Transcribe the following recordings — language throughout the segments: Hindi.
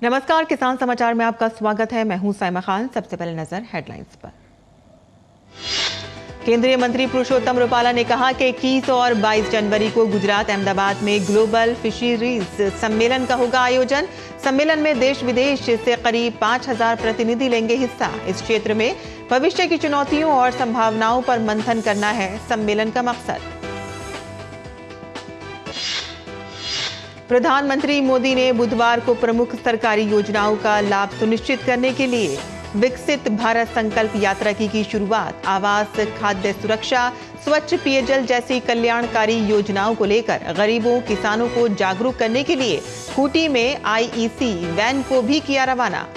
नमस्कार, किसान समाचार में आपका स्वागत है। मैं हूं साइमा खान। सबसे पहले नजर हेडलाइंस पर। केंद्रीय मंत्री पुरुषोत्तम रुपाला ने कहा कि 21 और 22 जनवरी को गुजरात अहमदाबाद में ग्लोबल फिशरीज सम्मेलन का होगा आयोजन। सम्मेलन में देश विदेश से करीब 5000 प्रतिनिधि लेंगे हिस्सा। इस क्षेत्र में भविष्य की चुनौतियों और संभावनाओं पर मंथन करना है सम्मेलन का मकसद। प्रधानमंत्री मोदी ने बुधवार को प्रमुख सरकारी योजनाओं का लाभ सुनिश्चित करने के लिए विकसित भारत संकल्प यात्रा की शुरुआत। आवास, खाद्य सुरक्षा, स्वच्छ पेयजल जैसी कल्याणकारी योजनाओं को लेकर गरीबों, किसानों को जागरूक करने के लिए खूंटी में आईईसी वैन को भी किया रवाना।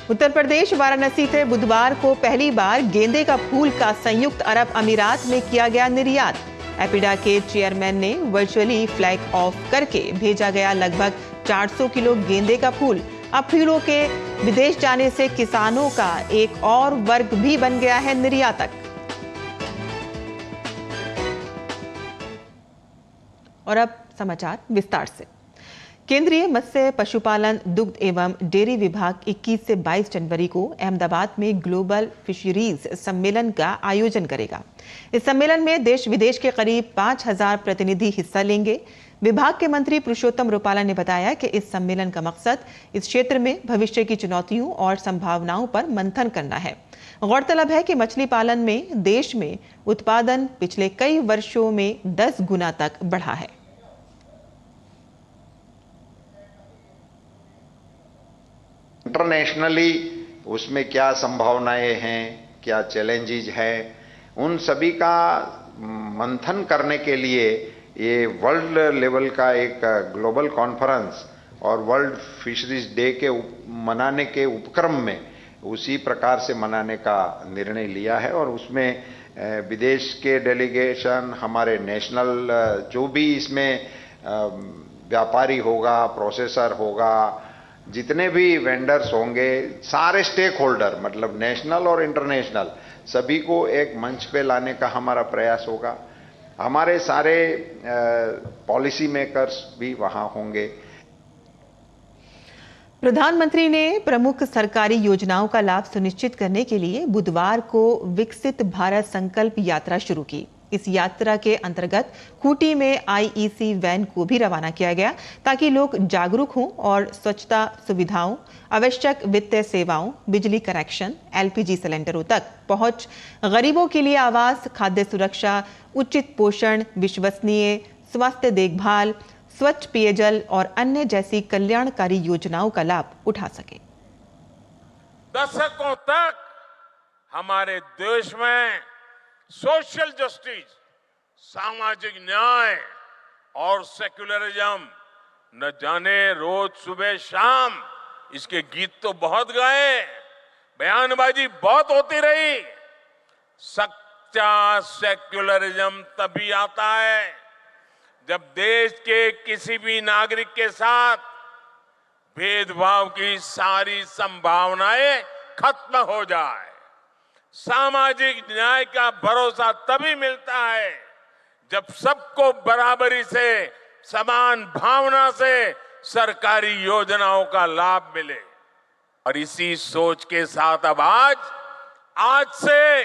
उत्तर प्रदेश वाराणसी से बुधवार को पहली बार गेंदे का फूल का संयुक्त अरब अमीरात में किया गया निर्यात। एपिडा के चेयरमैन ने वर्चुअली फ्लैग ऑफ करके भेजा गया लगभग 400 किलो गेंदे का फूल। अब फूलों के विदेश जाने से किसानों का एक और वर्ग भी बन गया है निर्यातक। और अब समाचार विस्तार से। केंद्रीय मत्स्य, पशुपालन, दुग्ध एवं डेयरी विभाग 21 से 22 जनवरी को अहमदाबाद में ग्लोबल फिशरीज सम्मेलन का आयोजन करेगा। इस सम्मेलन में देश विदेश के करीब 5000 प्रतिनिधि हिस्सा लेंगे। विभाग के मंत्री पुरुषोत्तम रुपाला ने बताया कि इस सम्मेलन का मकसद इस क्षेत्र में भविष्य की चुनौतियों और संभावनाओं पर मंथन करना है। गौरतलब है कि मछली पालन में देश में उत्पादन पिछले कई वर्षों में 10 गुना तक बढ़ा है। इंटरनेशनली उसमें क्या संभावनाएं हैं, क्या चैलेंजेस हैं, उन सभी का मंथन करने के लिए ये वर्ल्ड लेवल का एक ग्लोबल कॉन्फ्रेंस और वर्ल्ड फिशरीज डे के मनाने के उपक्रम में उसी प्रकार से मनाने का निर्णय लिया है। और उसमें विदेश के डेलीगेशन, हमारे नेशनल जो भी इसमें व्यापारी होगा, प्रोसेसर होगा, जितने भी वेंडर्स होंगे, सारे स्टेक होल्डर मतलब नेशनल और इंटरनेशनल सभी को एक मंच पे लाने का हमारा प्रयास होगा। हमारे सारे पॉलिसी मेकर्स भी वहां होंगे। प्रधानमंत्री ने प्रमुख सरकारी योजनाओं का लाभ सुनिश्चित करने के लिए बुधवार को विकसित भारत संकल्प यात्रा शुरू की। इस यात्रा के अंतर्गत खूंटी में आईईसी वैन को भी रवाना किया गया ताकि लोग जागरूक हों और स्वच्छता सुविधाओं, आवश्यक वित्तीय सेवाओं, बिजली कनेक्शन, एलपीजी सिलेंडरों तक पहुंच, गरीबों के लिए आवास, खाद्य सुरक्षा, उचित पोषण, विश्वसनीय स्वास्थ्य देखभाल, स्वच्छ पेयजल और अन्य जैसी कल्याणकारी योजनाओं का लाभ उठा सके। दशकों तक हमारे देश में सोशल जस्टिस, सामाजिक न्याय और सेक्युलरिज्म न जाने रोज सुबह शाम इसके गीत तो बहुत गाए, बयानबाजी बहुत होती रही। सच्चा सेक्युलरिज्म तभी आता है जब देश के किसी भी नागरिक के साथ भेदभाव की सारी संभावनाएं खत्म हो जाए। सामाजिक न्याय का भरोसा तभी मिलता है जब सबको बराबरी से, समान भावना से सरकारी योजनाओं का लाभ मिले। और इसी सोच के साथ अब आज से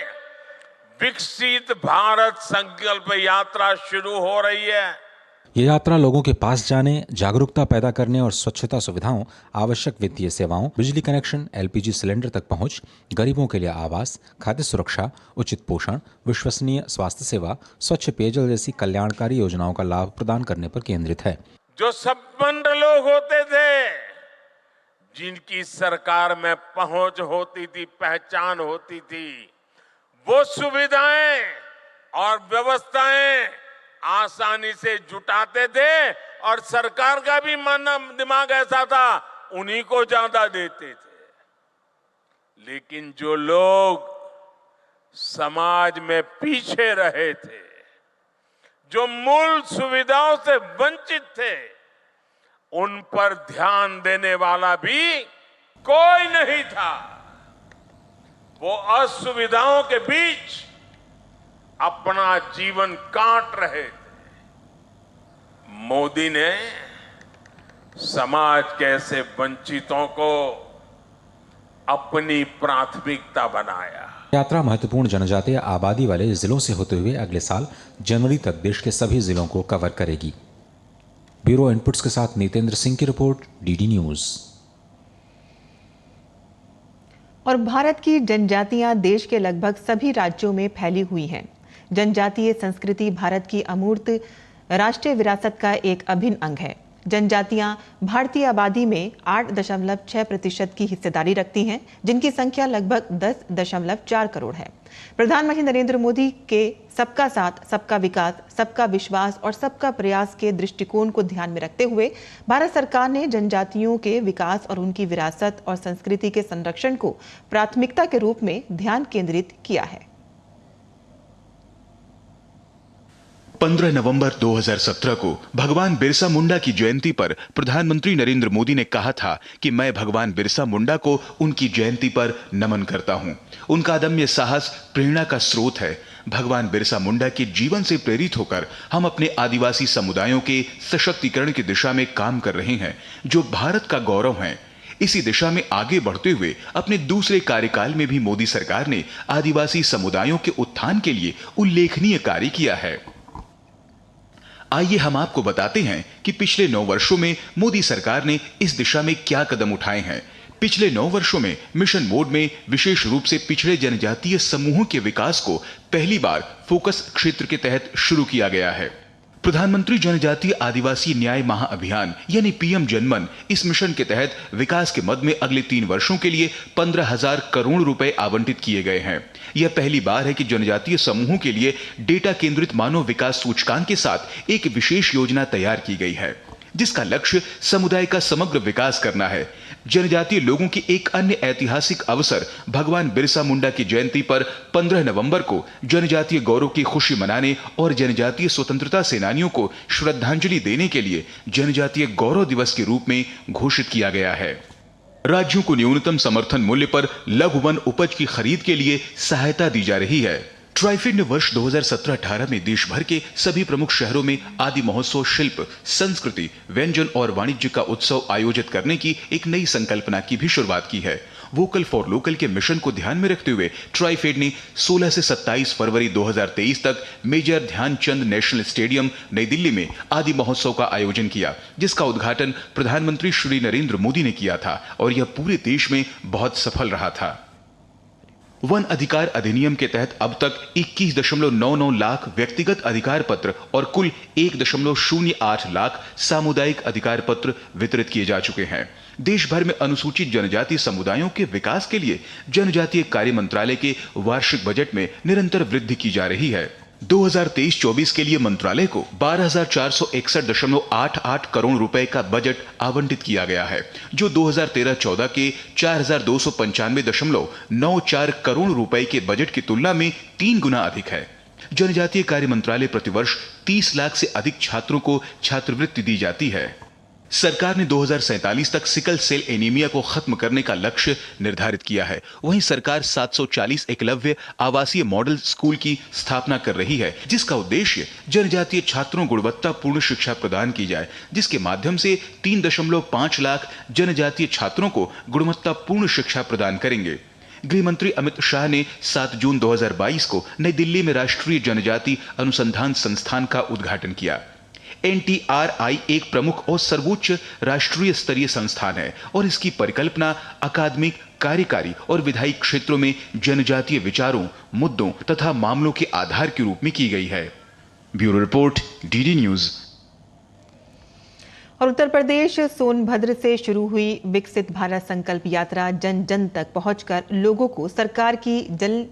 विकसित भारत संकल्प यात्रा शुरू हो रही है। ये यात्रा लोगों के पास जाने, जागरूकता पैदा करने और स्वच्छता सुविधाओं, आवश्यक वित्तीय सेवाओं, बिजली कनेक्शन, एलपीजी सिलेंडर तक पहुंच, गरीबों के लिए आवास, खाद्य सुरक्षा, उचित पोषण, विश्वसनीय स्वास्थ्य सेवा, स्वच्छ पेयजल जैसी कल्याणकारी योजनाओं का लाभ प्रदान करने पर केंद्रित है। जो संपन्न लोग होते थे, जिनकी सरकार में पहुंच होती थी, पहचान होती थी, वो सुविधाएं और व्यवस्थाएं आसानी से जुटाते थे और सरकार का भी मन दिमाग ऐसा था, उन्हीं को ज्यादा देते थे। लेकिन जो लोग समाज में पीछे रहे थे, जो मूल सुविधाओं से वंचित थे, उन पर ध्यान देने वाला भी कोई नहीं था। वो असुविधाओं के बीच अपना जीवन काट रहे थे, मोदी ने समाज के ऐसे वंचितों को अपनी प्राथमिकता बनाया। यात्रा महत्वपूर्ण जनजातीय आबादी वाले जिलों से होते हुए अगले साल जनवरी तक देश के सभी जिलों को कवर करेगी। ब्यूरो इनपुट्स के साथ नीतेंद्र सिंह की रिपोर्ट, डीडी न्यूज। और भारत की जनजातियां देश के लगभग सभी राज्यों में फैली हुई हैं। जनजातीय संस्कृति भारत की अमूर्त राष्ट्रीय विरासत का एक अभिन्न अंग है। जनजातियां भारतीय आबादी में 8.6% की हिस्सेदारी रखती हैं, जिनकी संख्या लगभग 10.4 करोड़ है। प्रधानमंत्री नरेंद्र मोदी के सबका साथ, सबका विकास, सबका विश्वास और सबका प्रयास के दृष्टिकोण को ध्यान में रखते हुए भारत सरकार ने जनजातियों के विकास और उनकी विरासत और संस्कृति के संरक्षण को प्राथमिकता के रूप में ध्यान केंद्रित किया है। 15 नवंबर 2017 को भगवान बिरसा मुंडा की जयंती पर प्रधानमंत्री नरेंद्र मोदी ने कहा था कि मैं भगवान बिरसा मुंडा को उनकी जयंती पर नमन करता हूं। उनका अदम्य साहस प्रेरणा का स्रोत है। भगवान बिरसा मुंडा के जीवन से प्रेरित होकर हम अपने आदिवासी समुदायों के सशक्तिकरण की दिशा में काम कर रहे हैं, जो भारत का गौरव है। इसी दिशा में आगे बढ़ते हुए अपने दूसरे कार्यकाल में भी मोदी सरकार ने आदिवासी समुदायों के उत्थान के लिए उल्लेखनीय कार्य किया है। आइए हम आपको बताते हैं कि पिछले 9 वर्षों में मोदी सरकार ने इस दिशा में क्या कदम उठाए हैं। पिछले 9 वर्षों में मिशन मोड में विशेष रूप से पिछड़े जनजातीय समूहों के विकास को पहली बार फोकस क्षेत्र के तहत शुरू किया गया है। प्रधानमंत्री जनजातीय आदिवासी न्याय महाअभियान यानी पीएम जनमन, इस मिशन के तहत विकास के मद में अगले 3 वर्षों के लिए 15,000 करोड़ रुपए आवंटित किए गए हैं। यह पहली बार है कि जनजातीय समूहों के लिए डेटा केंद्रित मानव विकास सूचकांक के साथ एक विशेष योजना तैयार की गई है, जिसका लक्ष्य समुदाय का समग्र विकास करना है। जनजातीय लोगों की एक अन्य ऐतिहासिक अवसर भगवान बिरसा मुंडा की जयंती पर 15 नवंबर को जनजातीय गौरव की खुशी मनाने और जनजातीय स्वतंत्रता सेनानियों को श्रद्धांजलि देने के लिए जनजातीय गौरव दिवस के रूप में घोषित किया गया है। राज्यों को न्यूनतम समर्थन मूल्य पर लघु वन उपज की खरीद के लिए सहायता दी जा रही है। ट्राइफेड ने वर्ष 2017-18 में देश भर के सभी प्रमुख शहरों में आदि महोत्सव, शिल्प, संस्कृति, व्यंजन और वाणिज्य का उत्सव आयोजित करने की एक नई संकल्पना की भी शुरुआत की है। वोकल फॉर लोकल के मिशन को ध्यान में रखते हुए ट्राइफेड ने 16 से 27 फरवरी 2023 तक मेजर ध्यानचंद नेशनल स्टेडियम नई दिल्ली में आदि महोत्सव का आयोजन किया, जिसका उद्घाटन प्रधानमंत्री श्री नरेंद्र मोदी ने किया था और यह पूरे देश में बहुत सफल रहा था। वन अधिकार अधिनियम के तहत अब तक 21.99 लाख व्यक्तिगत अधिकार पत्र और कुल 1.08 लाख सामुदायिक अधिकार पत्र वितरित किए जा चुके हैं। देश भर में अनुसूचित जनजाति समुदायों के विकास के लिए जनजातीय कार्य मंत्रालय के वार्षिक बजट में निरंतर वृद्धि की जा रही है। 2023-24 के लिए मंत्रालय को 12,461.88 करोड़ रुपए का बजट आवंटित किया गया है, जो 2013-14 के 4,295.94 करोड़ रुपए के बजट की तुलना में 3 गुना अधिक है। जनजातीय कार्य मंत्रालय प्रतिवर्ष 30 लाख से अधिक छात्रों को छात्रवृत्ति दी जाती है। सरकार ने 2047 तक सिकल सेल एनीमिया को खत्म करने का लक्ष्य निर्धारित किया है। वहीं सरकार 740 एकलव्य आवासीय मॉडल स्कूल की स्थापना कर रही है, जिसका उद्देश्य जनजातीय छात्रों गुणवत्तापूर्ण शिक्षा प्रदान की जाए, जिसके माध्यम से 3.5 लाख जनजातीय छात्रों को गुणवत्तापूर्ण शिक्षा प्रदान करेंगे। गृह मंत्री अमित शाह ने 7 जून 2022 को नई दिल्ली में राष्ट्रीय जनजाति अनुसंधान संस्थान का उद्घाटन किया। NTRI एक प्रमुख और सर्वोच्च राष्ट्रीय स्तरीय संस्थान है और इसकी परिकल्पना अकादमिक, कार्यकारी और विधायी क्षेत्रों में जनजातीय विचारों, मुद्दों तथा मामलों के आधार के रूप में की गई है। Bureau report, DD news. और उत्तर प्रदेश सोनभद्र से शुरू हुई विकसित भारत संकल्प यात्रा जन जन तक पहुंचकर लोगों को सरकार की जन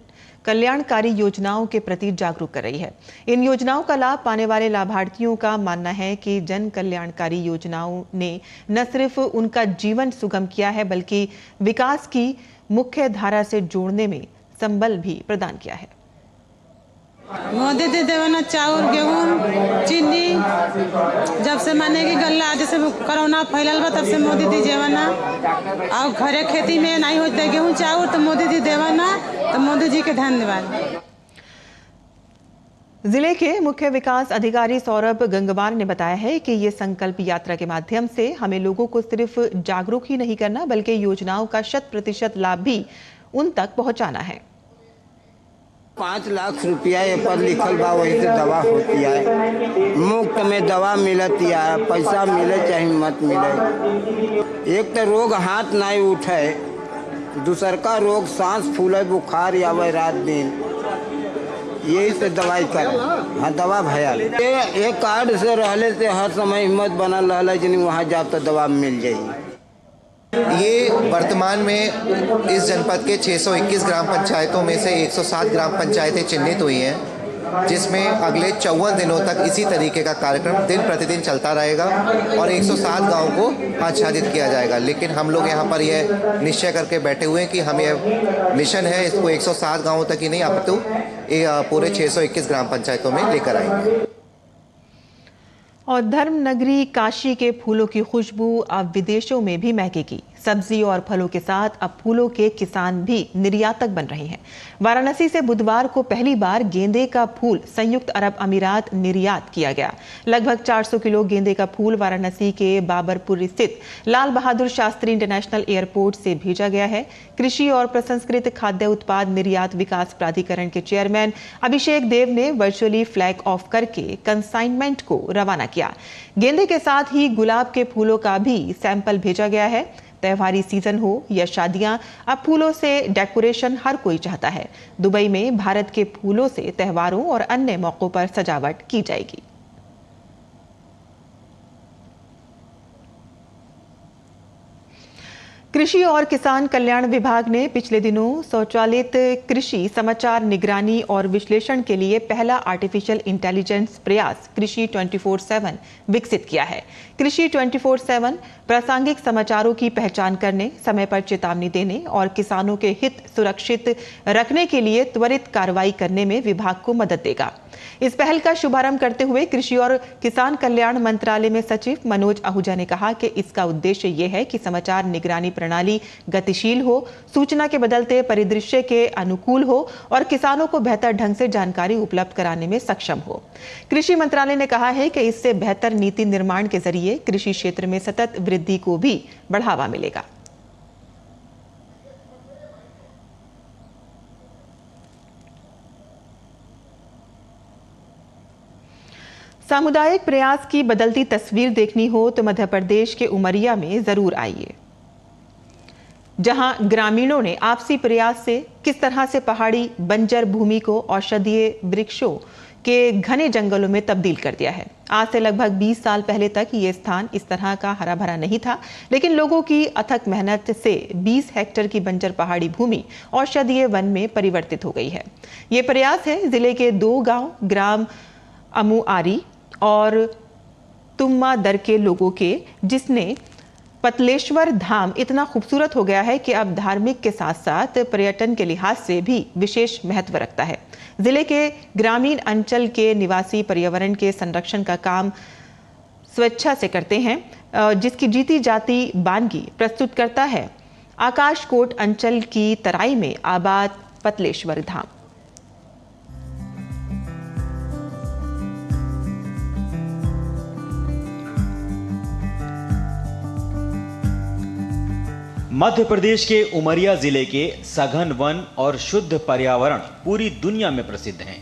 कल्याणकारी योजनाओं के प्रति जागरूक कर रही है। इन योजनाओं का लाभ पाने वाले लाभार्थियों का मानना है कि जन कल्याणकारी योजनाओं ने न सिर्फ उनका जीवन सुगम किया है, बल्कि विकास की मुख्य धारा से जोड़ने में संबल भी प्रदान किया है। मोदी दे देवना चाउर, गेहूं, चीनी, जब से माने की गल्ला जैसे कोरोना फैलल बा तब से मोदी दी जेवना। और घरे खेती में नहीं होते गेहूं चाउर तो मोदी दी देवना, तो मोदी जी के धन्यवाद। जिले के मुख्य विकास अधिकारी सौरभ गंगवार ने बताया है कि ये संकल्प यात्रा के माध्यम से हमें लोगों को सिर्फ जागरूक ही नहीं करना बल्कि योजनाओं का 100% लाभ भी उन तक पहुंचाना है। 5 लाख रुपया ये पर लिखल बा, वही से दवा होती है, मुफ्त में दवा मिलती है, पैसा मिले चाहे मत मिले। एक तो रोग हाथ नहीं उठे, दूसर का रोग सांस फूले, बुखार आवे रात दिन, यही से दवाई करे। हाँ दवा भयल ये कार्ड से रहले से हर समय हिम्मत बनल रहले जनी वहाँ जाब तो दवा मिल जाएगी। ये वर्तमान में इस जनपद के 621 ग्राम पंचायतों में से 107 ग्राम पंचायतें चिन्हित हुई हैं, जिसमें अगले 54 दिनों तक इसी तरीके का कार्यक्रम दिन प्रतिदिन चलता रहेगा और 107 गाँव को आच्छादित किया जाएगा। लेकिन हम लोग यहाँ पर यह निश्चय करके बैठे हुए हैं कि हम ये मिशन है इसको 107 गाँवों तक ही नहीं अपितु पूरे 621 ग्राम पंचायतों में लेकर आएंगे। और धर्म नगरी काशी के फूलों की खुशबू अब विदेशों में भी महकेगी। सब्जी और फलों के साथ अब फूलों के किसान भी निर्यातक बन रहे हैं। वाराणसी से बुधवार को पहली बार गेंदे का फूल संयुक्त अरब अमीरात निर्यात किया गया। लगभग 400 किलो गेंदे का फूल वाराणसी के बाबरपुर स्थित लाल बहादुर शास्त्री इंटरनेशनल एयरपोर्ट से भेजा गया है। कृषि और प्रसंस्कृत खाद्य उत्पाद निर्यात विकास प्राधिकरण के चेयरमैन अभिषेक देव ने वर्चुअली फ्लैग ऑफ करके कंसाइनमेंट को रवाना किया। गेंदे के साथ ही गुलाब के फूलों का भी सैंपल भेजा गया है। त्योहारी सीजन हो या शादियां, अब फूलों से डेकोरेशन हर कोई चाहता है। दुबई में भारत के फूलों से त्योहारों और अन्य मौकों पर सजावट की जाएगी। कृषि और किसान कल्याण विभाग ने पिछले दिनों स्वचालित कृषि समाचार निगरानी और विश्लेषण के लिए पहला आर्टिफिशियल इंटेलिजेंस प्रयास कृषि 24/7 विकसित किया है। कृषि 24/7 प्रासंगिक समाचारों की पहचान करने, समय पर चेतावनी देने और किसानों के हित सुरक्षित रखने के लिए त्वरित कार्रवाई करने में विभाग को मदद देगा। इस पहल का शुभारंभ करते हुए कृषि और किसान कल्याण मंत्रालय में सचिव मनोज आहूजा ने कहा कि इसका उद्देश्य ये है कि समाचार निगरानी प्रणाली गतिशील हो, सूचना के बदलते परिदृश्य के अनुकूल हो और किसानों को बेहतर ढंग से जानकारी उपलब्ध कराने में सक्षम हो। कृषि मंत्रालय ने कहा है कि इससे बेहतर नीति निर्माण के जरिए कृषि क्षेत्र में सतत वृद्धि को भी बढ़ावा मिलेगा। सामुदायिक प्रयास की बदलती तस्वीर देखनी हो तो मध्य प्रदेश के उमरिया में जरूर आइए, जहां ग्रामीणों ने आपसी प्रयास से किस तरह से पहाड़ी बंजर भूमि को औषधीय वृक्षों के घने जंगलों में तब्दील कर दिया है। आज से लगभग 20 साल पहले तक ये स्थान इस तरह का हरा भरा नहीं था, लेकिन लोगों की अथक मेहनत से 20 हेक्टेयर की बंजर पहाड़ी भूमि औषधीय वन में परिवर्तित हो गई है। ये प्रयास है जिले के 2 गांव ग्राम अमुआरी और तुम्मा दर के लोगों के, जिसने पतलेश्वर धाम इतना खूबसूरत हो गया है कि अब धार्मिक के साथ साथ पर्यटन के लिहाज से भी विशेष महत्व रखता है। जिले के ग्रामीण अंचल के निवासी पर्यावरण के संरक्षण का काम स्वेच्छा से करते हैं, जिसकी जीती जाती वानगी प्रस्तुत करता है आकाशकोट अंचल की तराई में आबाद पतलेश्वर धाम। मध्य प्रदेश के उमरिया जिले के सघन वन और शुद्ध पर्यावरण पूरी दुनिया में प्रसिद्ध हैं।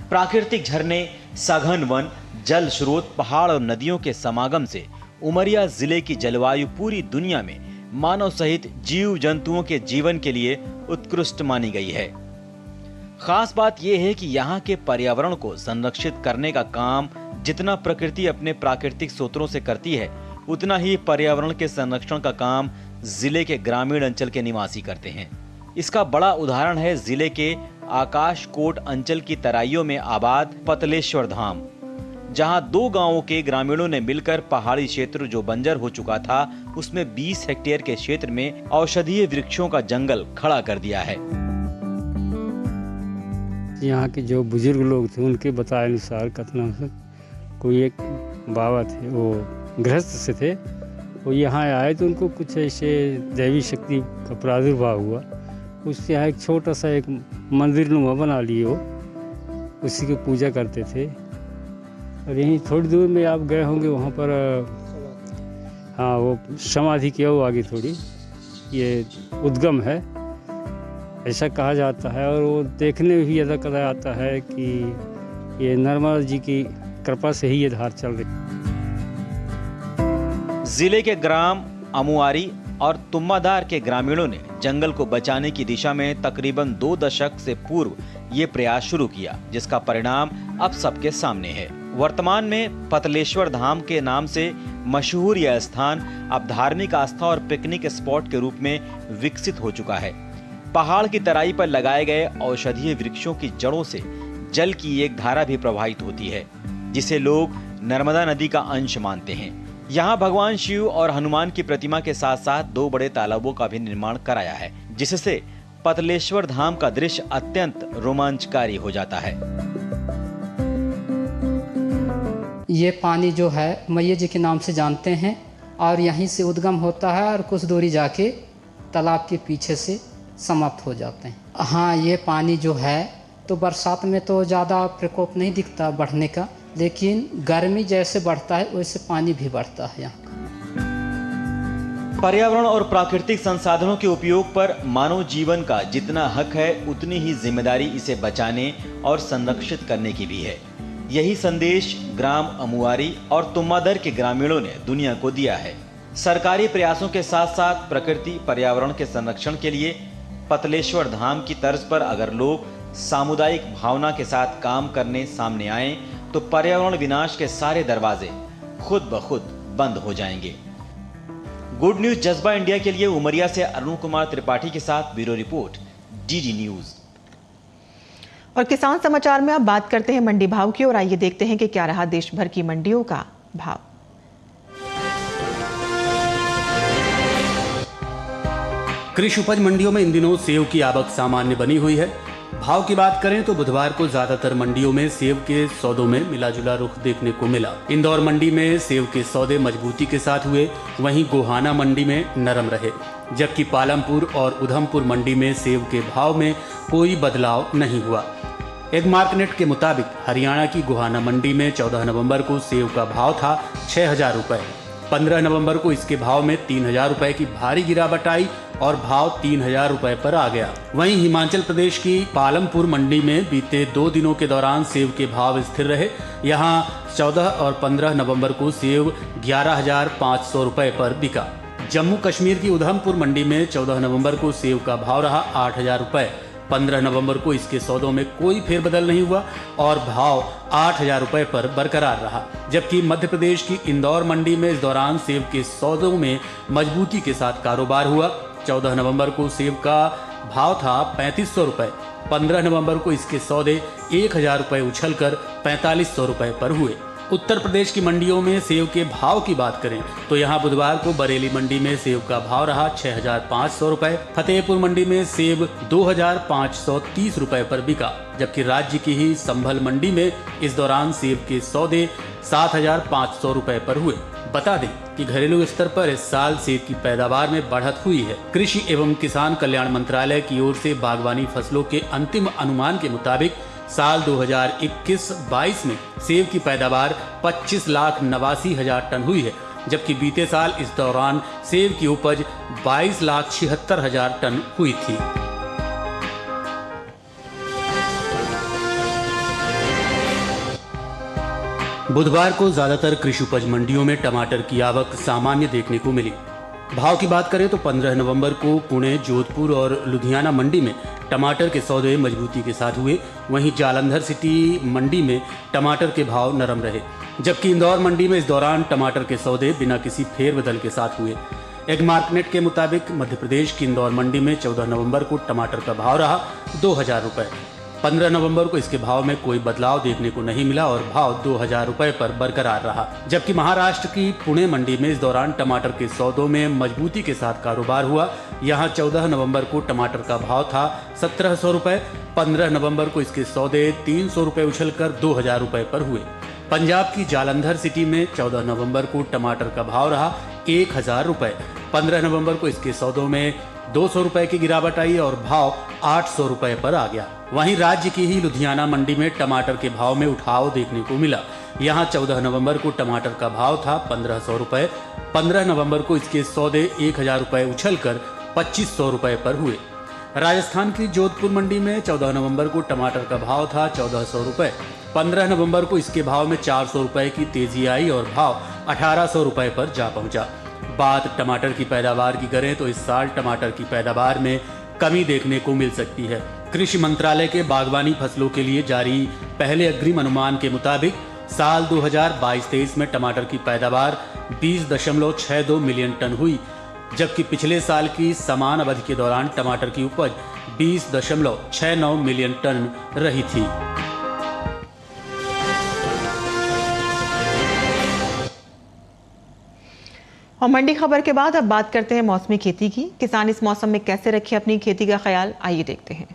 प्राकृतिक झरने, सघन वन, जल स्रोत, पहाड़ और नदियों के समागम से उमरिया जिले की जलवायु पूरी दुनिया में मानव सहित जीव जंतुओं के जीवन के लिए उत्कृष्ट मानी गई है। खास बात यह है कि यहाँ के पर्यावरण को संरक्षित करने का काम जितना प्रकृति अपने प्राकृतिक स्रोतों से करती है, उतना ही पर्यावरण के संरक्षण का काम जिले के ग्रामीण अंचल के निवासी करते हैं। इसका बड़ा उदाहरण है जिले के आकाशकोट अंचल की तराइयों में आबाद पतलेश्वर धाम, जहां 2 गांवों के ग्रामीणों ने मिलकर पहाड़ी क्षेत्र जो बंजर हो चुका था उसमें 20 हेक्टेयर के क्षेत्र में औषधीय वृक्षों का जंगल खड़ा कर दिया है। यहाँ के जो बुजुर्ग लोग थे उनके बताए अनुसार कथन से कोई एक बाबा थे, वो गृहस्थ से थे, वो यहाँ आए तो उनको कुछ ऐसे दैवी शक्ति का प्रादुर्भाव हुआ। उससे यहाँ एक छोटा सा एक मंदिर नुमा बना लिए हो। उसी की पूजा करते थे। और यहीं थोड़ी दूर में आप गए होंगे, वहाँ पर हाँ वो समाधि की वो आगे थोड़ी ये उद्गम है ऐसा कहा जाता है। और वो देखने में भी ऐसा कहा जाता है कि ये नर्मदा जी की कृपा से ही ये धार चल रही। जिले के ग्राम अमुआरी और तुम्मादार के ग्रामीणों ने जंगल को बचाने की दिशा में तकरीबन 2 दशक से पूर्व ये प्रयास शुरू किया, जिसका परिणाम अब सबके सामने है। वर्तमान में पतलेश्वर धाम के नाम से मशहूर यह स्थान अब धार्मिक आस्था और पिकनिक स्पॉट के रूप में विकसित हो चुका है। पहाड़ की तराई पर लगाए गए औषधीय वृक्षों की जड़ों से जल की एक धारा भी प्रवाहित होती है, जिसे लोग नर्मदा नदी का अंश मानते हैं। यहाँ भगवान शिव और हनुमान की प्रतिमा के साथ साथ 2 बड़े तालाबों का भी निर्माण कराया है, जिससे पतलेश्वर धाम का दृश्य अत्यंत रोमांचकारी हो जाता है। ये पानी जो है मैया जी के नाम से जानते हैं और यहीं से उद्गम होता है और कुछ दूरी जाके तालाब के पीछे से समाप्त हो जाते हैं। हाँ, ये पानी जो है तो बरसात में तो ज़्यादा प्रकोप नहीं दिखता बढ़ने का, लेकिन गर्मी जैसे बढ़ता है वैसे पानी भी बढ़ता है यहाँ। पर्यावरण और प्राकृतिक संसाधनों के उपयोग पर मानव जीवन का जितना हक है, उतनी ही जिम्मेदारी इसे बचाने और संरक्षित करने की भी है। यही संदेश ग्राम अमुआरी और तुम्मादर के ग्रामीणों ने दुनिया को दिया है। सरकारी प्रयासों के साथ साथ प्रकृति पर्यावरण के संरक्षण के लिए पतलेश्वर धाम की तर्ज पर अगर लोग सामुदायिक भावना के साथ काम करने सामने आए तो पर्यावरण विनाश के सारे दरवाजे खुद ब खुद बंद हो जाएंगे। गुड न्यूज जज्बा इंडिया के लिए उमरिया से अरुण कुमार त्रिपाठी के साथ ब्यूरो रिपोर्ट, डीडी न्यूज। और किसान समाचार में अब बात करते हैं मंडी भाव की, और आइए देखते हैं कि क्या रहा देश भर की मंडियों का भाव। कृषि उपज मंडियों में इन दिनों सेब की आवक सामान्य बनी हुई है। भाव की बात करें तो बुधवार को ज्यादातर मंडियों में सेब के सौदों में मिलाजुला रुख देखने को मिला। इंदौर मंडी में सेब के सौदे मजबूती के साथ हुए, वहीं गोहाना मंडी में नरम रहे, जबकि पालमपुर और उधमपुर मंडी में सेब के भाव में कोई बदलाव नहीं हुआ। एक मार्कनेट के मुताबिक हरियाणा की गोहाना मंडी में 14 नवंबर को सेब का भाव था 6,000 रुपए। 15 नवंबर को इसके भाव में 3,000 रुपए की भारी गिरावट आई और भाव 3,000 रुपए पर आ गया। वहीं हिमाचल प्रदेश की पालमपुर मंडी में बीते 2 दिनों के दौरान सेब के भाव स्थिर रहे। यहां 14 और 15 नवंबर को सेब 11,500 रुपए पर बिका। जम्मू कश्मीर की उधमपुर मंडी में 14 नवंबर को सेब का भाव रहा 8,000 रुपए। 15 नवंबर को इसके सौदों में कोई फेरबदल नहीं हुआ और भाव 8,000 रुपए पर बरकरार रहा। जबकि मध्य प्रदेश की इंदौर मंडी में इस दौरान सेब के सौदों में मजबूती के साथ कारोबार हुआ। 14 नवंबर को सेब का भाव था 3,500 रुपए। 15 नवंबर को इसके सौदे 1,000 रुपए उछलकर 4,500 रुपए पर हुए। उत्तर प्रदेश की मंडियों में सेब के भाव की बात करें तो यहां बुधवार को बरेली मंडी में सेब का भाव रहा 6,500 रुपए। फतेहपुर मंडी में सेब 2,530 रुपए पर बिका, जबकि राज्य की ही संभल मंडी में इस दौरान सेब के सौदे 7,500 रुपए पर हुए। बता दें कि घरेलू स्तर पर इस साल सेब की पैदावार में बढ़त हुई है। कृषि एवं किसान कल्याण मंत्रालय की ओर से बागवानी फसलों के अंतिम अनुमान के मुताबिक साल 2021-22 में सेब की पैदावार 25,89,000 टन हुई है, जबकि बीते साल इस दौरान सेब की उपज 22,76,000 टन हुई थी। बुधवार को ज्यादातर कृषि उपज मंडियों में टमाटर की आवक सामान्य देखने को मिली। भाव की बात करें तो 15 नवंबर को पुणे, जोधपुर और लुधियाना मंडी में टमाटर के सौदे मजबूती के साथ हुए। वहीं जालंधर सिटी मंडी में टमाटर के भाव नरम रहे, जबकि इंदौर मंडी में इस दौरान टमाटर के सौदे बिना किसी फेरबदल के साथ हुए। एक मार्कनेट के मुताबिक मध्य प्रदेश की इंदौर मंडी में 14 नवंबर को टमाटर का भाव रहा 2,000 रुपए। 15 नवंबर को इसके भाव में कोई बदलाव देखने को नहीं मिला और भाव 2,000 रुपए पर बरकरार रहा। जबकि महाराष्ट्र की पुणे मंडी में इस दौरान टमाटर के सौदों में मजबूती के साथ कारोबार हुआ। यहां 14 नवंबर को टमाटर का भाव था 1,700 रुपए। 15 नवंबर को इसके सौदे 300 रुपए उछलकर 2,000 रुपए पर हुए। पंजाब की जालंधर सिटी में 14 नवंबर को टमाटर का भाव रहा 1,000 रुपए। 15 नवंबर को इसके सौदों में 200 रुपए की गिरावट आई और भाव 800 रुपए पर आ गया। वहीं राज्य की ही लुधियाना मंडी में टमाटर के भाव में उठाव देखने को मिला। यहां 14 नवंबर को टमाटर का भाव था 1500 रुपए। 15 नवंबर को इसके सौदे 1000 रुपए उछलकर 2500 रुपए पर हुए। राजस्थान की जोधपुर मंडी में 14 नवंबर को टमाटर का भाव था 1400 रुपए। 15 नवंबर को इसके भाव में 400 रुपए की तेजी आई और भाव 1800 रुपए पर जा पहुंचा। बात टमाटर की पैदावार की करें तो इस साल टमाटर की पैदावार में कमी देखने को मिल सकती है। कृषि मंत्रालय के बागवानी फसलों के लिए जारी पहले अग्रिम अनुमान के मुताबिक साल 2022-23 में टमाटर की पैदावार 20.62 मिलियन टन हुई, जबकि पिछले साल की समान अवधि के दौरान टमाटर की उपज 20.69 मिलियन टन रही थी। और मंडी खबर के बाद अब बात करते हैं मौसमी खेती की। किसान इस मौसम में कैसे रखें अपनी खेती का ख्याल, आइए देखते हैं।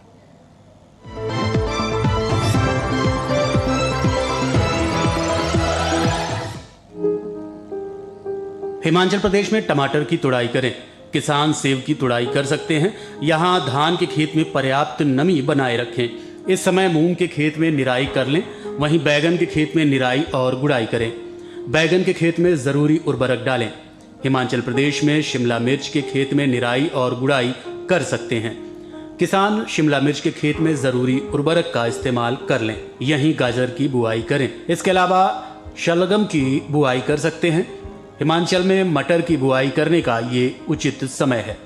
हिमाचल प्रदेश में टमाटर की तुड़ाई करें। किसान सेब की तुड़ाई कर सकते हैं। यहाँ धान के खेत में पर्याप्त नमी बनाए रखें। इस समय मूंग के खेत में निराई कर लें। वहीं बैगन के खेत में निराई और गुड़ाई करें। बैगन के खेत में जरूरी उर्वरक डालें। हिमाचल प्रदेश में शिमला मिर्च के खेत में निराई और गुड़ाई कर सकते हैं। किसान शिमला मिर्च के खेत में जरूरी उर्वरक का इस्तेमाल कर लें। यहीं गाजर की बुआई करें। इसके अलावा शलगम की बुआई कर सकते हैं। हिमाचल में मटर की बुआई करने का ये उचित समय है।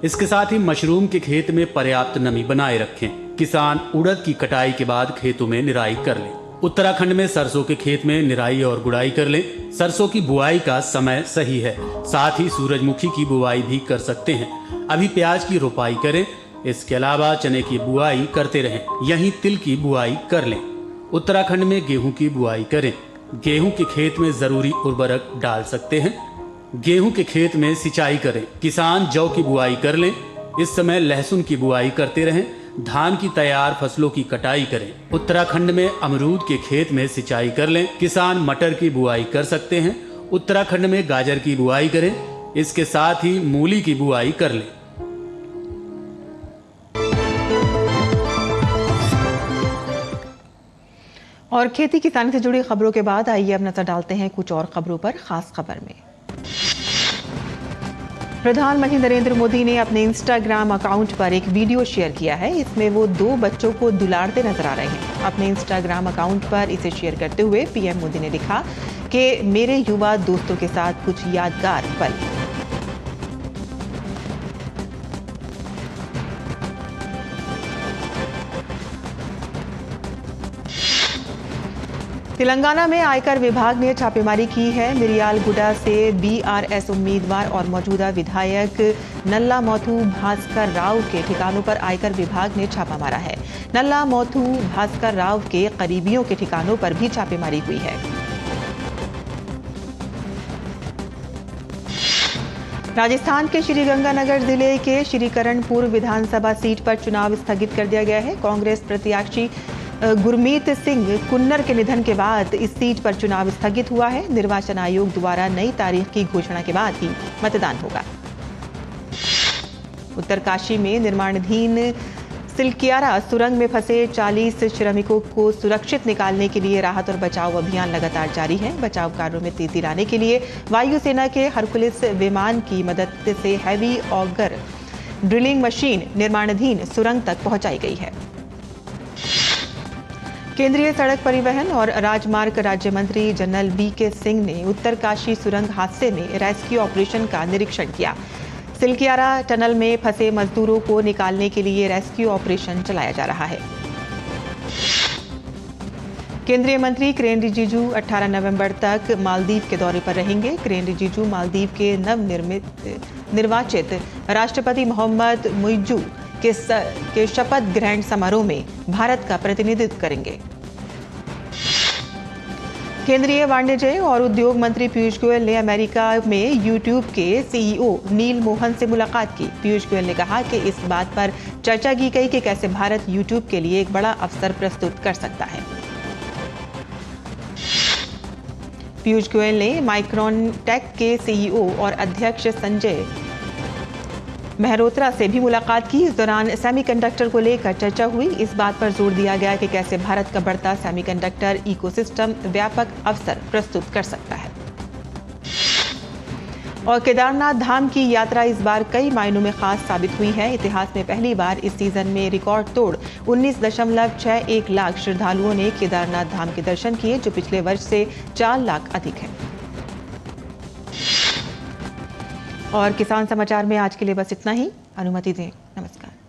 इसके साथ ही मशरूम के खेत में पर्याप्त नमी बनाए रखें। किसान उड़द की कटाई के बाद खेतों में निराई कर लें। उत्तराखंड में सरसों के खेत में निराई और गुड़ाई कर लें। सरसों की बुआई का समय सही है। साथ ही सूरजमुखी की बुआई भी कर सकते हैं। अभी प्याज की रोपाई करें। इसके अलावा चने की बुआई करते रहें। यहीं तिल की बुआई कर लें। उत्तराखंड में गेहूं की बुआई करें। गेहूं के खेत में जरूरी उर्वरक डाल सकते हैं। गेहूं के खेत में सिंचाई करें। किसान जौ की बुआई कर लें। इस समय लहसुन की बुआई करते रहें। धान की तैयार फसलों की कटाई करें। उत्तराखंड में अमरूद के खेत में सिंचाई कर लें। किसान मटर की बुआई कर सकते हैं। उत्तराखंड में गाजर की बुआई करें। इसके साथ ही मूली की बुआई कर लें। और खेती किसानी से जुड़ी खबरों के बाद आइए अब नजर डालते हैं कुछ और खबरों पर। खास खबर में प्रधानमंत्री नरेंद्र मोदी ने अपने इंस्टाग्राम अकाउंट पर एक वीडियो शेयर किया है। इसमें वो 2 बच्चों को दुलारते नजर आ रहे हैं। अपने इंस्टाग्राम अकाउंट पर इसे शेयर करते हुए पीएम मोदी ने लिखा कि मेरे युवा दोस्तों के साथ कुछ यादगार पल। तेलंगाना में आयकर विभाग ने छापेमारी की है। मिरियालगुडा से बीआरएस उम्मीदवार और मौजूदा विधायक नल्ला मोथू भास्कर राव के ठिकानों पर आयकर विभाग ने छापा मारा है। नल्ला मोथू भास्कर राव के करीबियों के ठिकानों पर भी छापेमारी हुई है। राजस्थान के श्रीगंगानगर जिले के श्रीकरणपुर विधानसभा सीट पर चुनाव स्थगित कर दिया गया है। कांग्रेस प्रत्याशी गुरमीत सिंह कुन्नर के निधन के बाद इस सीट पर चुनाव स्थगित हुआ है। निर्वाचन आयोग द्वारा नई तारीख की घोषणा के बाद ही मतदान होगा। उत्तरकाशी में निर्माणाधीन सिलकियारा सुरंग में फंसे 40 श्रमिकों को सुरक्षित निकालने के लिए राहत और बचाव अभियान लगातार जारी है। बचाव कार्यों में तेजी लाने के लिए वायुसेना के हरकुलिस विमान की मदद से हैवी ऑगर ड्रिलिंग मशीन निर्माणाधीन सुरंग तक पहुंचाई गई है। केंद्रीय सड़क परिवहन और राजमार्ग राज्य मंत्री जनरल बीके सिंह ने उत्तरकाशी सुरंग हादसे में रेस्क्यू ऑपरेशन का निरीक्षण किया। सिलकियारा टनल में फंसे मजदूरों को निकालने के लिए रेस्क्यू ऑपरेशन चलाया जा रहा है। केंद्रीय मंत्री किरेन रिजिजू 18 नवंबर तक मालदीव के दौरे पर रहेंगे। किरेन रिजिजू मालदीव के निर्वाचित राष्ट्रपति मोहम्मद मुइज्जू के शपथ ग्रहण समारोह में भारत का प्रतिनिधित्व करेंगे। केंद्रीय वाणिज्य और उद्योग मंत्री पीयूष गोयल ने अमेरिका में यूट्यूब के सीईओ नील मोहन से मुलाकात की। पीयूष गोयल ने कहा कि इस बात पर चर्चा की गई कि कैसे भारत यूट्यूब के लिए एक बड़ा अवसर प्रस्तुत कर सकता है। पीयूष गोयल ने माइक्रोन टेक के सीईओ और अध्यक्ष संजय मेहरोत्रा से भी मुलाकात की। इस दौरान सेमीकंडक्टर को लेकर चर्चा हुई। इस बात पर जोर दिया गया कि कैसे भारत का बढ़ता सेमीकंडक्टर इकोसिस्टम व्यापक अवसर प्रस्तुत कर सकता है। और केदारनाथ धाम की यात्रा इस बार कई मायनों में खास साबित हुई है। इतिहास में पहली बार इस सीजन में रिकॉर्ड तोड़ 19.61 लाख श्रद्धालुओं ने केदारनाथ धाम के दर्शन किए, जो पिछले वर्ष से 4 लाख अधिक है। और किसान समाचार में आज के लिए बस इतना ही। अनुमति दें। नमस्कार।